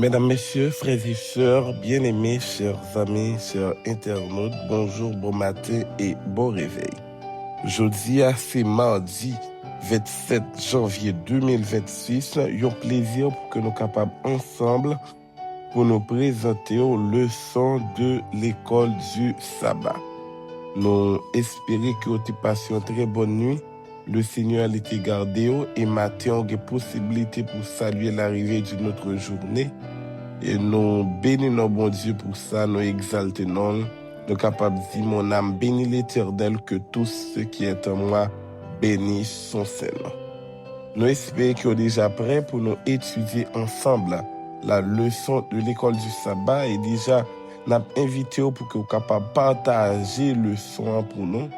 Mesdames, Messieurs, frères et sœurs, bien-aimés, chers amis, chers internautes, bonjour, bon matin et bon réveil. Jeudi, c'est mardi 27 janvier 2026, un plaisir pour que nous capables ensemble pour nous présenter aux leçons de l'école du sabbat. Nous espérons que vous avez passé une très bonne nuit. Le Seigneur a été gardé et matin, on a possibilité pour saluer l'arrivée d'une autre journée. Et nous bénissons notre bon Dieu pour ça, nous exaltons, nous sommes capables de dire, mon âme bénit l'Éternel, que tout ce qui est en moi bénisse son Seigneur. Nous espérons qu'ils sont déjà prêts pour nous étudier ensemble la leçon de l'école du sabbat et déjà nous avons invité pour que vous soyez capables de partager le leçon pour nous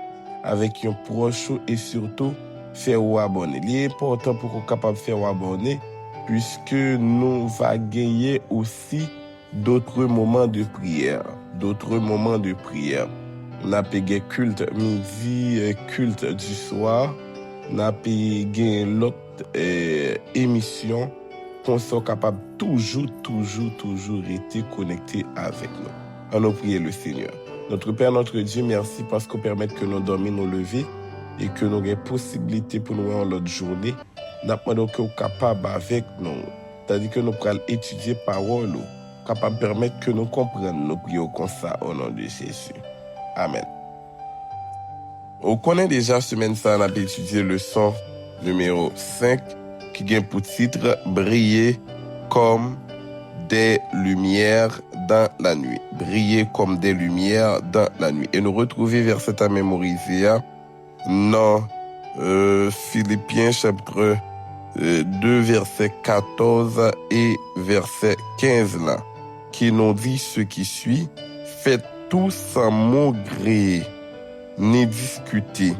avec un proche et surtout faire vous abonner. Il est important pour que vous soyez capables de faire vous abonner puisque nous va gagner aussi d'autres moments de prière. On a payé culte midi, culte du soir. On a payé l'autre émission qu'on soit capable toujours rester connecté avec nous. On a prié le Seigneur. Notre Père, notre Dieu, merci parce qu'on permet que nous dormions, nous lever et que nous ayons possibilité pour nous en l'autre journée. Nous demandons que nous soyons capables avec nous. C'est-à-dire que nous pourrons étudier parole, capable de permettre que nous comprenions. Nous prions comme ça au nom de Jésus. Amen. On connaît déjà semaine ça, on a étudié le leçon numéro 5 qui a pour titre Briller comme des lumières dans la nuit. Briller comme des lumières dans la nuit. Et nous retrouver verset à mémoriser dans Philippiens chapitre 2 verset 14 et verset 15 là, qui nous dit ce qui suit: faites tout sans maugréer ni discuter,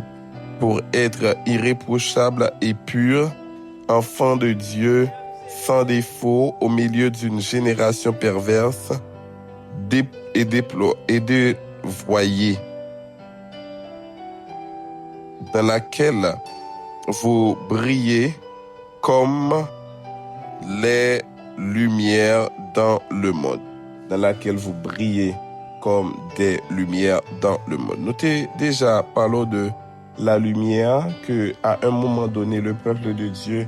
pour être irréprochable et pur, enfant de Dieu, sans défaut, au milieu d'une génération perverse et dévoyée, dans laquelle vous brillez comme les lumières dans le monde. Dans laquelle vous brillez comme des lumières dans le monde. Nous avons déjà parlé de la lumière que à un moment donné, le peuple de Dieu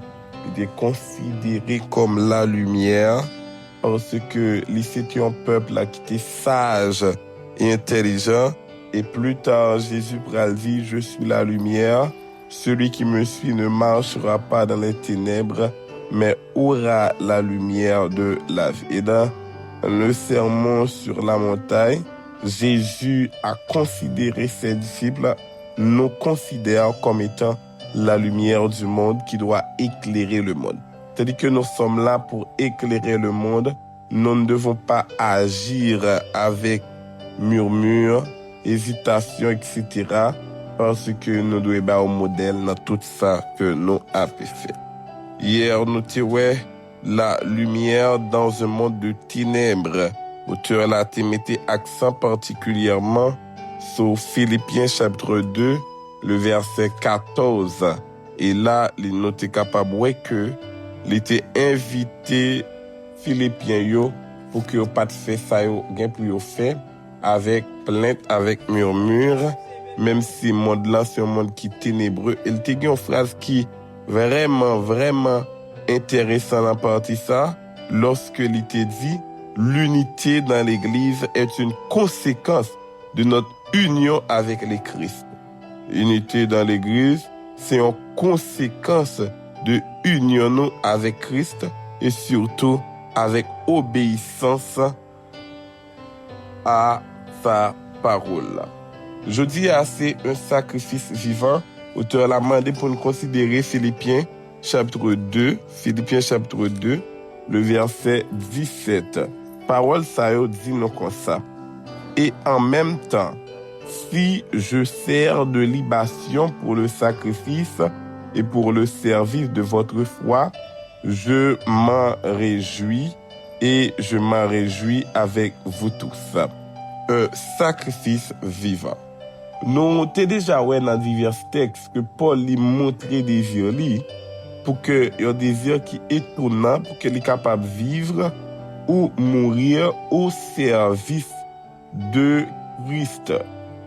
était considéré comme la lumière parce que c'était un peuple qui était sage et intelligent. Et plus tard, Jésus dit, je suis la lumière. Celui qui me suit ne marchera pas dans les ténèbres, mais aura la lumière de la vie. Et dans le sermon sur la montagne, Jésus a considéré ses disciples, nous considère comme étant la lumière du monde qui doit éclairer le monde. C'est-à-dire que nous sommes là pour éclairer le monde. Nous ne devons pas agir avec murmure, hésitation, etc. parce que nous devons être au modèle dans tout ça que nous avons fait. Hier, nous avons la lumière dans un monde de ténèbres. L'auteur a mis accent particulièrement sur Philippiens chapitre 2, le verset 14. Et là, il n'était capable que il était invité Philippiens pour que pas fait ça gain pour faire avec plainte, avec murmure, même si le monde là c'est un monde qui est ténébreux. Il te dit une phrase qui vraiment intéressante en partie ça, lorsque il te dit l'unité dans l'église est une conséquence de notre union avec le Christ. Unité dans l'église, c'est une conséquence de union avec Christ et surtout avec obéissance à sa parole. Je dis c'est un sacrifice vivant. Auteur l'a demandé pour nous considérer Philippiens chapitre 2, le verset 17. Parole ça dit nous comme ça. Et en même temps, si je sers de libation pour le sacrifice et pour le service de votre foi, je m'en réjouis et je m'en réjouis avec vous tous. Un sacrifice vivant. Nous avons déjà vu dans divers textes que Paul lui montrait des désirs pour que y a des désirs qui étonnant pour qu'il est capable de vivre ou mourir au service de Christ.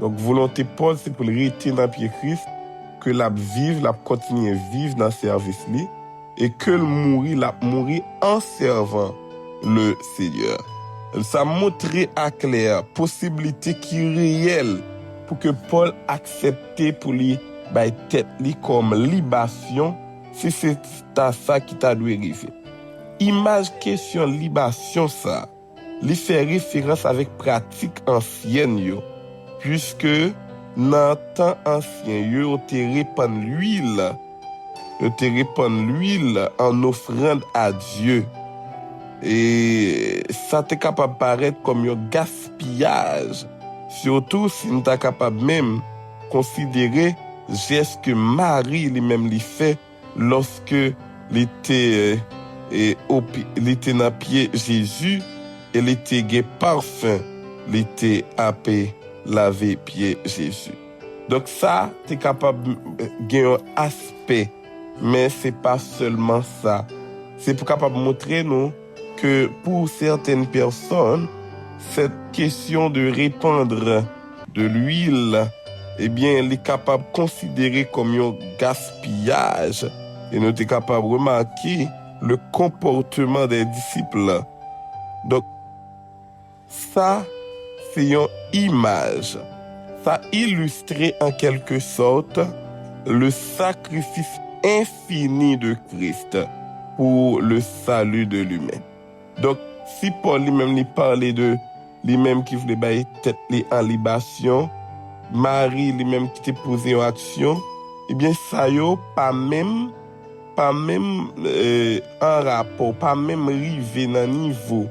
Donc, volonté Paul, c'est pour le rester dans pied Christ, que la vive, la continue vivre dans le service li, et que le mourir en servant le Seigneur. Ça montrait à clair possibilité qui est réelle pour que Paul accepte pour lui tête li comme libation, si c'est ça qui t'a dû arriver. Image question libation ça, li fait référence avec pratique ancienne yo, puisque dans temps ancien yo te répand l'huile en offrande à Dieu. Et ça t'est capable de paraître comme un gaspillage. Surtout si nous t'es capable même considérer geste que Marie lui-même lui fait lorsque il était dans pied Jésus et il était parfum, il était appelé laver pied Jésus. Donc ça, t'es capable de gagner un aspect, mais c'est pas seulement ça. C'est pour capable montrer nous que pour certaines personnes, cette question de répandre de l'huile, eh bien, elle est capable de considérer comme un gaspillage. Et nous sommes capables de remarquer le comportement des disciples. Donc, ça, c'est une image. Ça illustre en quelque sorte le sacrifice infini de Christ pour le salut de l'humain. Donc, si Paul lui-même parlait de lui-même qui voulait bailler tête en libation, Marie lui-même qui t'est posé en action, eh bien, ça yo pas même en rapport, pas même rivé dans niveau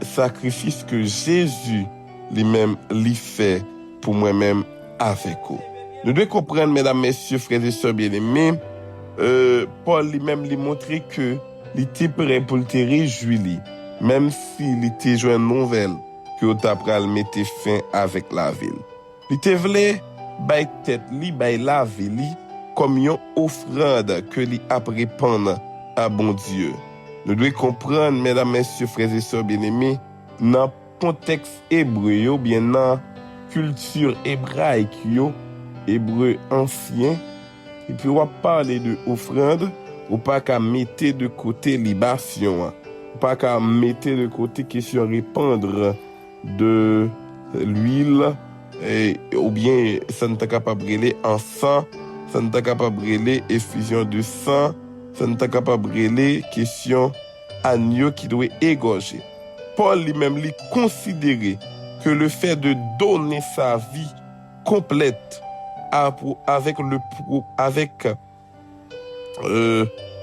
sacrifice que Jésus lui-même lui fait pour moi-même avec vous. Nous devons comprendre, mesdames, messieurs, frères et sœurs bien-aimés, Paul lui-même lui montrait que il était prêt pour te réjouir, même s'il était joué une nouvelle que t'apprend le mettre fin avec la ville. Il était voulu bay tête li, bay la ville comme une offrande que li a répandre à bon Dieu. Nous devons comprendre, mesdames, messieurs, frères et sœurs bien-aimés, dans le contexte hébreu, bien dans culture hébraïque, hébreu ancien, et puis on va parler de offrande, ou pas qu'à mettre de côté libation, ou pas qu'à mettre de côté question répandre de l'huile, ou bien ça n'est pas capable de brûler en sang, ça n'est pas capable de brûler effusion de sang, ça n'est pas capable de brûler question agneau qui doit égorger. Paul lui-même lui considérait que le fait de donner sa vie complète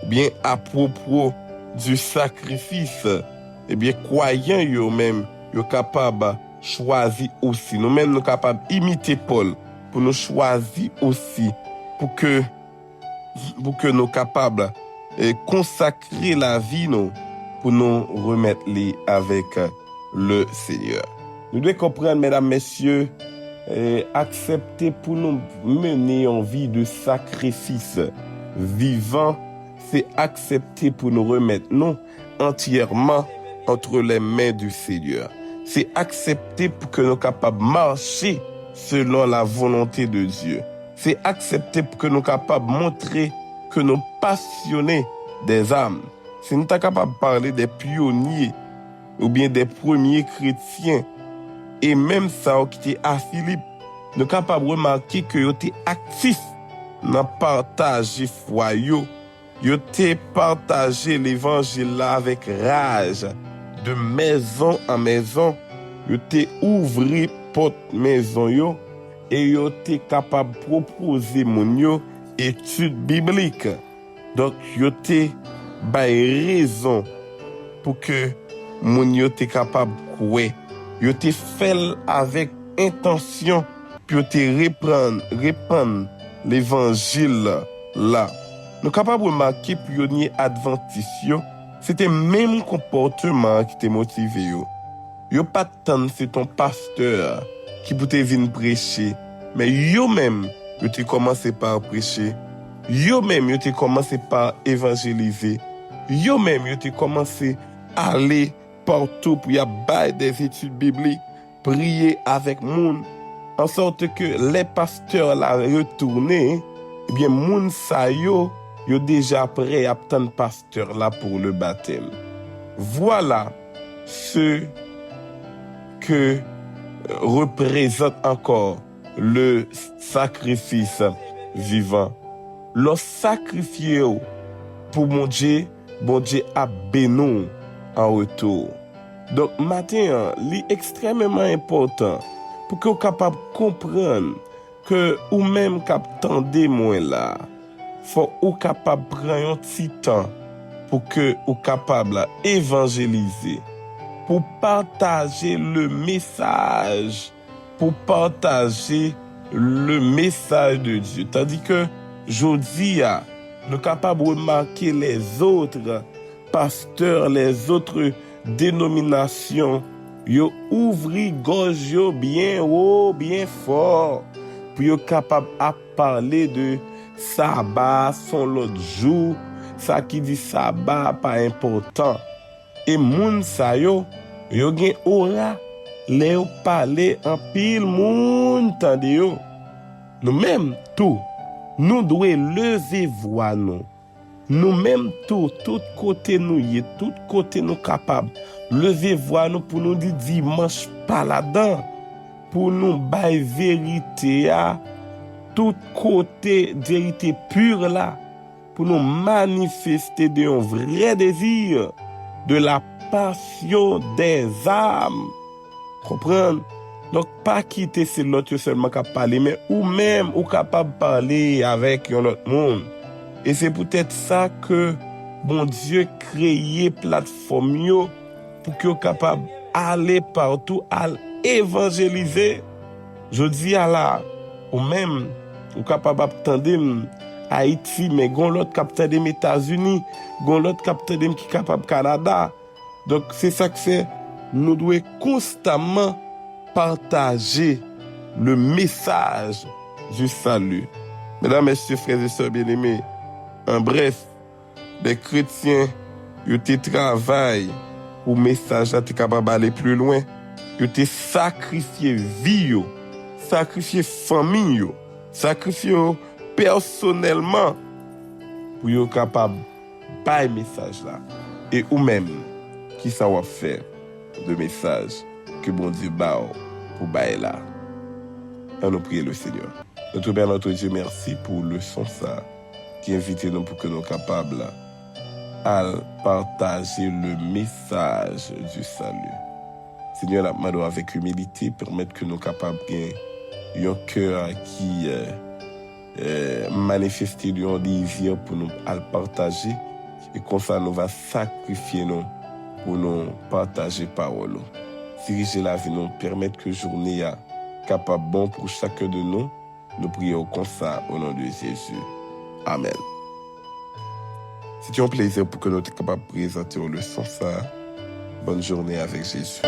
bien à propos du sacrifice, eh bien croyant yo même yo capable choisir aussi, nous même nous capable imiter Paul pour nous choisir aussi pour que nous capables consacrer la vie nous pour nous remettre les avec le Seigneur. Nous devons comprendre, mesdames, messieurs, accepter pour nous mener en vie de sacrifice vivant, c'est accepter pour nous remettre nous entièrement entre les mains du Seigneur. C'est accepter pour que nous soyons capables de marcher selon la volonté de Dieu. C'est accepter pour que nous soyons capables de montrer que nous sommes passionnés des âmes. Si nous sommes capables de parler des pionniers ou bien des premiers chrétiens, et même ça qui était à Philippe, nous sommes capables de remarquer que ils étaient actifs dans partager foi yo. Ils étaient partagé l'évangile là avec rage, de maison en maison. Ils étaient ouvrir porte maison yo et ils étaient capables de proposer mon yo étude biblique. Donc ils étaient raison pour que mon yo était capable de croire. Ils étaient fait avec intention pour te répandre l'évangile là. Nous capables de remarquer pionniers adventistes, c'était même comportement qui te motivé yo. Yo pas tant c'est ton pasteur qui peut te venir prêcher, mais yo même yo te commencé par prêcher. Yo même yo te commencé par évangéliser. Yo même yo te commencé aller partout pour y avoir des études bibliques, prier avec moun, en sorte que les pasteurs la retourné, eh bien moun sa yo déjà prêt à attendre pasteur là pour le baptême. Voilà ce que représente encore le sacrifice vivant. Le sacrifié pour mon Dieu a béni en retour. Donc, matin, c'est extrêmement important pour que vous capable de comprendre que ou même qu'attendez moi là, faut ou capable de prendre un petit temps pour que ou capable d'évangéliser, pour partager le message, de Dieu. Tandis que aujourd'hui, nous sommes capables de remarquer les autres pasteurs, les autres dénominations, yo ouvri gorge yo bien haut, bien fort, pour yo capable à parler de sabbat, son l'autre jour, ça qui dit sabbat pas important. Et moun sa yo gen aura, le yo parler en pile moun tande yo. Nous même tout, nous devons lever voix nous. Nous-mêmes tout côté nous y, tout côté nous capables. Lever voix nous pour nous dire dimanche pas là-dedans. Pour nous bailler vérité à tout côté vérité pure là. Pour nous manifester un vrai désir de la passion des âmes. Comprendre? Donc pas quitter c'est l'autre seulement qui parler, mais ou même ou capable de parler avec un autre monde. Et c'est peut-être ça que bon Dieu créé plateforme yo pour que capable aller partout à évangéliser. Je dis à la ou même ou capable attendre Haïti mais gon l'autre capteur des États-Unis, gon l'autre capteur des qui capable Canada. Donc c'est ça que c'est nous devons constamment partager le message du salut. Mesdames, messieurs, frères et sœurs bien-aimés, en bref, les chrétiens, ils te travaillent pour le message là, tu capable d'aller plus loin. Ils te sacrifié vie, sacrifié famille, sacrifié personnellement pour être capable de faire le message là. Et ou même, qui ça va faire de message que bon Dieu bat pour bailler là. On nous prie le Seigneur. Notre Père, notre Dieu, merci pour le son ça qui invite nous pour que nous soyons capables à partager le message du salut. Seigneur, nous demandons avec humilité permettre que nous soyons capables d'avoir un cœur qui manifeste un désir pour nous à le partager et comme ça nous va sacrifier nous pour nous partager parole. Diriger la vie nous permettre que journée soit capable bon pour chacun de nous. Nous prions comme ça au nom de Jésus. Amen. C'est un plaisir pour que nous soyons capables de présenter le son ça. Bonne journée avec Jésus.